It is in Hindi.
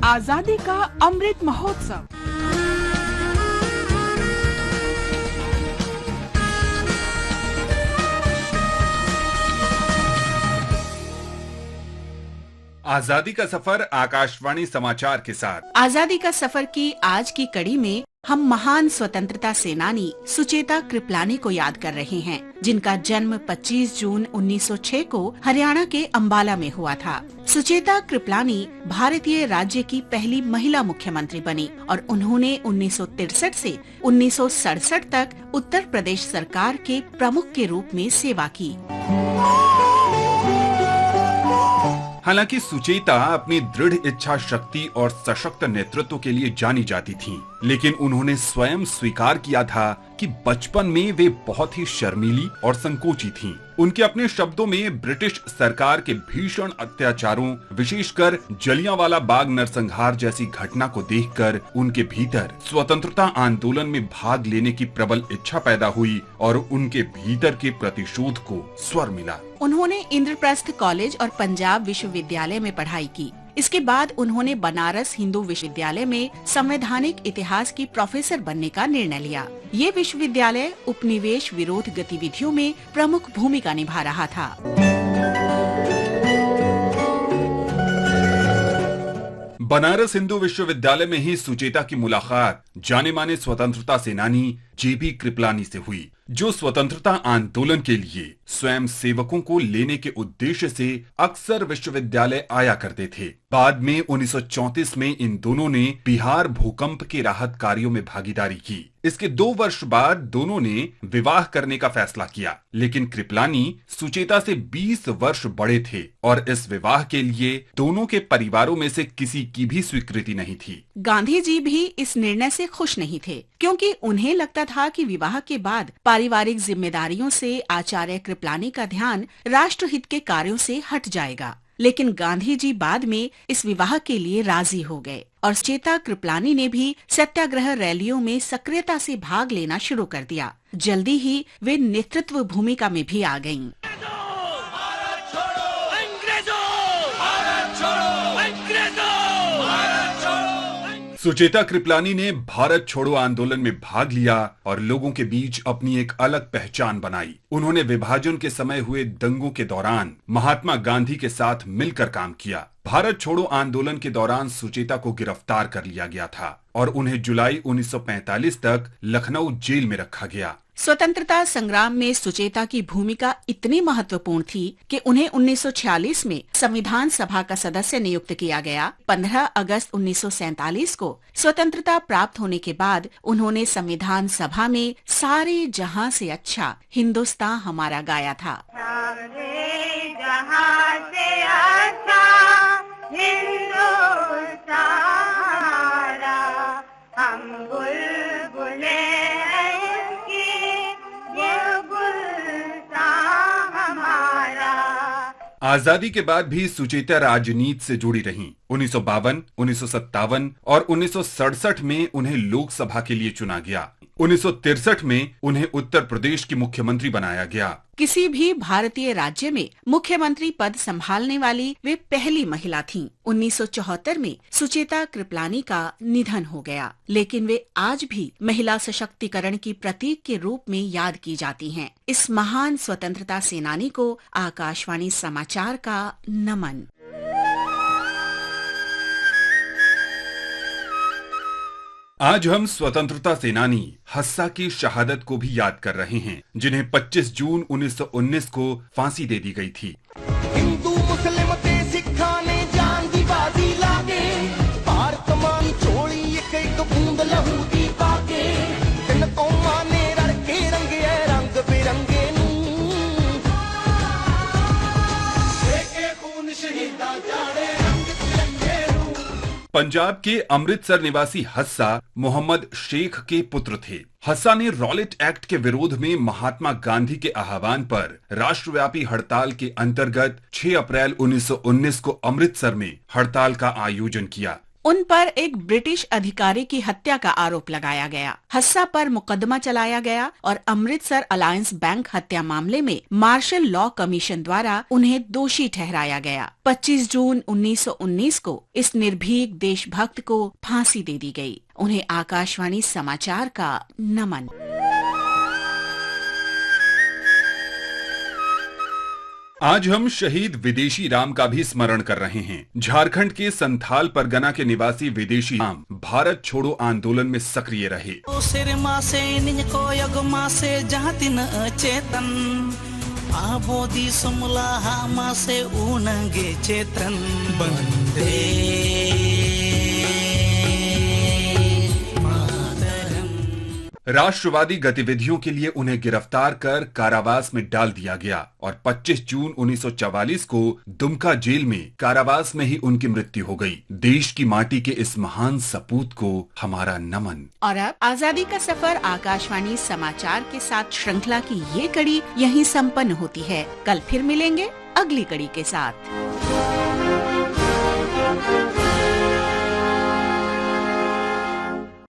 आजादी का अमृत महोत्सव। आजादी का सफर आकाशवाणी समाचार के साथ। आजादी का सफर की आज की कड़ी में हम महान स्वतंत्रता सेनानी सुचेता कृपलानी को याद कर रहे हैं, जिनका जन्म 25 जून 1906 को हरियाणा के अंबाला में हुआ था। सुचेता कृपलानी भारतीय राज्य की पहली महिला मुख्यमंत्री बनी और उन्होंने 1963 से 1967 तक उत्तर प्रदेश सरकार के प्रमुख के रूप में सेवा की। हालांकि सुचेता अपनी दृढ़ इच्छा शक्ति और सशक्त नेतृत्व के लिए जानी जाती थीं, लेकिन उन्होंने स्वयं स्वीकार किया था कि बचपन में वे बहुत ही शर्मीली और संकोची थीं। उनके अपने शब्दों में ब्रिटिश सरकार के भीषण अत्याचारों, विशेषकर जलियांवाला बाग नरसंहार जैसी घटना को देखकर उनके भीतर स्वतंत्रता आंदोलन में भाग लेने की प्रबल इच्छा पैदा हुई और उनके भीतर के प्रतिशोध को स्वर मिला। उन्होंने इंद्रप्रस्थ कॉलेज और पंजाब विश्वविद्यालय में पढ़ाई की। इसके बाद उन्होंने बनारस हिंदू विश्वविद्यालय में संवैधानिक इतिहास की प्रोफेसर बनने का निर्णय लिया। ये विश्वविद्यालय उपनिवेश विरोध गतिविधियों में प्रमुख भूमिका निभा रहा था। बनारस हिंदू विश्वविद्यालय में ही सुचेता की मुलाकात जाने माने स्वतंत्रता सेनानी जेबी कृपलानी से हुई, जो स्वतंत्रता आंदोलन के लिए स्वयं सेवकों को लेने के उद्देश्य से अक्सर विश्वविद्यालय आया करते थे। बाद में 1934 में इन दोनों ने बिहार भूकंप के राहत कार्यों में भागीदारी की। इसके 2 वर्ष बाद दोनों ने विवाह करने का फैसला किया, लेकिन कृपलानी सुचेता से 20 वर्ष बड़े थे और इस विवाह के लिए दोनों के परिवारों में से किसी की भी स्वीकृति नहीं थी। गांधी जी भी इस निर्णय से खुश नहीं थे, क्योंकि उन्हें लगता था कि विवाह के बाद पारिवारिक जिम्मेदारियों से आचार्य कृपलानी का ध्यान राष्ट्रहित के कार्यों से हट जाएगा। लेकिन गांधी जी बाद में इस विवाह के लिए राजी हो गए और सुचेता कृपलानी ने भी सत्याग्रह रैलियों में सक्रियता से भाग लेना शुरू कर दिया। जल्दी ही वे नेतृत्व भूमिका में भी आ गयीं। सुचेता कृपलानी ने भारत छोड़ो आंदोलन में भाग लिया और लोगों के बीच अपनी एक अलग पहचान बनाई। उन्होंने विभाजन के समय हुए दंगों के दौरान महात्मा गांधी के साथ मिलकर काम किया। भारत छोड़ो आंदोलन के दौरान सुचेता को गिरफ्तार कर लिया गया था और उन्हें जुलाई 1945 तक लखनऊ जेल में रखा गया। स्वतंत्रता संग्राम में सुचेता की भूमिका इतनी महत्वपूर्ण थी कि उन्हें 1946 में संविधान सभा का सदस्य नियुक्त किया गया। 15 अगस्त 1947 को स्वतंत्रता प्राप्त होने के बाद उन्होंने संविधान सभा में सारे जहां से अच्छा हिंदुस्तान हमारा गाया था। सारे जहां से अच्छा हिंदुस्तान हमारा, हम बुलबुले आजादी के बाद भी सुचेता राजनीति से जुड़ी रहीं। 1952, 1957 और 1967 में उन्हें लोकसभा के लिए चुना गया। 1963 में उन्हें उत्तर प्रदेश की मुख्यमंत्री बनाया गया। किसी भी भारतीय राज्य में मुख्यमंत्री पद संभालने वाली वे पहली महिला थीं। 1974 में सुचेता कृपलानी का निधन हो गया, लेकिन वे आज भी महिला सशक्तिकरण की प्रतीक के रूप में याद की जाती हैं। इस महान स्वतंत्रता सेनानी को आकाशवाणी समाचार का नमन। आज हम स्वतंत्रता सेनानी हस्सा की शहादत को भी याद कर रहे हैं, जिन्हें 25 जून 1919 को फांसी दे दी गई थी। हिंदू मुस्लिम ते सिखा ने जान दी बाजी लागे, भारत मां चोली एक बूंद लहू दी पाके, तिन कौमां ने रल के रंगे रंग बिरंगे खून शहीदा जाड़े रंग तिरंगे। पंजाब के अमृतसर निवासी हस्सा मोहम्मद शेख के पुत्र थे। हस्सा ने रॉलेट एक्ट के विरोध में महात्मा गांधी के आह्वान पर राष्ट्रव्यापी हड़ताल के अंतर्गत 6 अप्रैल 1919 को अमृतसर में हड़ताल का आयोजन किया। उन पर एक ब्रिटिश अधिकारी की हत्या का आरोप लगाया गया। हस्सा पर मुकदमा चलाया गया और अमृतसर अलायंस बैंक हत्या मामले में मार्शल लॉ कमीशन द्वारा उन्हें दोषी ठहराया गया। 25 जून 1919 को इस निर्भीक देशभक्त को फांसी दे दी गई। उन्हें आकाशवाणी समाचार का नमन। आज हम शहीद विदेशी राम का भी स्मरण कर रहे हैं। झारखंड के संथाल परगना के निवासी विदेशी राम भारत छोड़ो आंदोलन में सक्रिय रहे। राष्ट्रवादी गतिविधियों के लिए उन्हें गिरफ्तार कर कारावास में डाल दिया गया और 25 जून 1944 को दुमका जेल में कारावास में ही उनकी मृत्यु हो गई। देश की माटी के इस महान सपूत को हमारा नमन। और अब आजादी का सफर आकाशवाणी समाचार के साथ श्रृंखला की ये कड़ी यहीं संपन्न होती है। कल फिर मिलेंगे अगली कड़ी के साथ।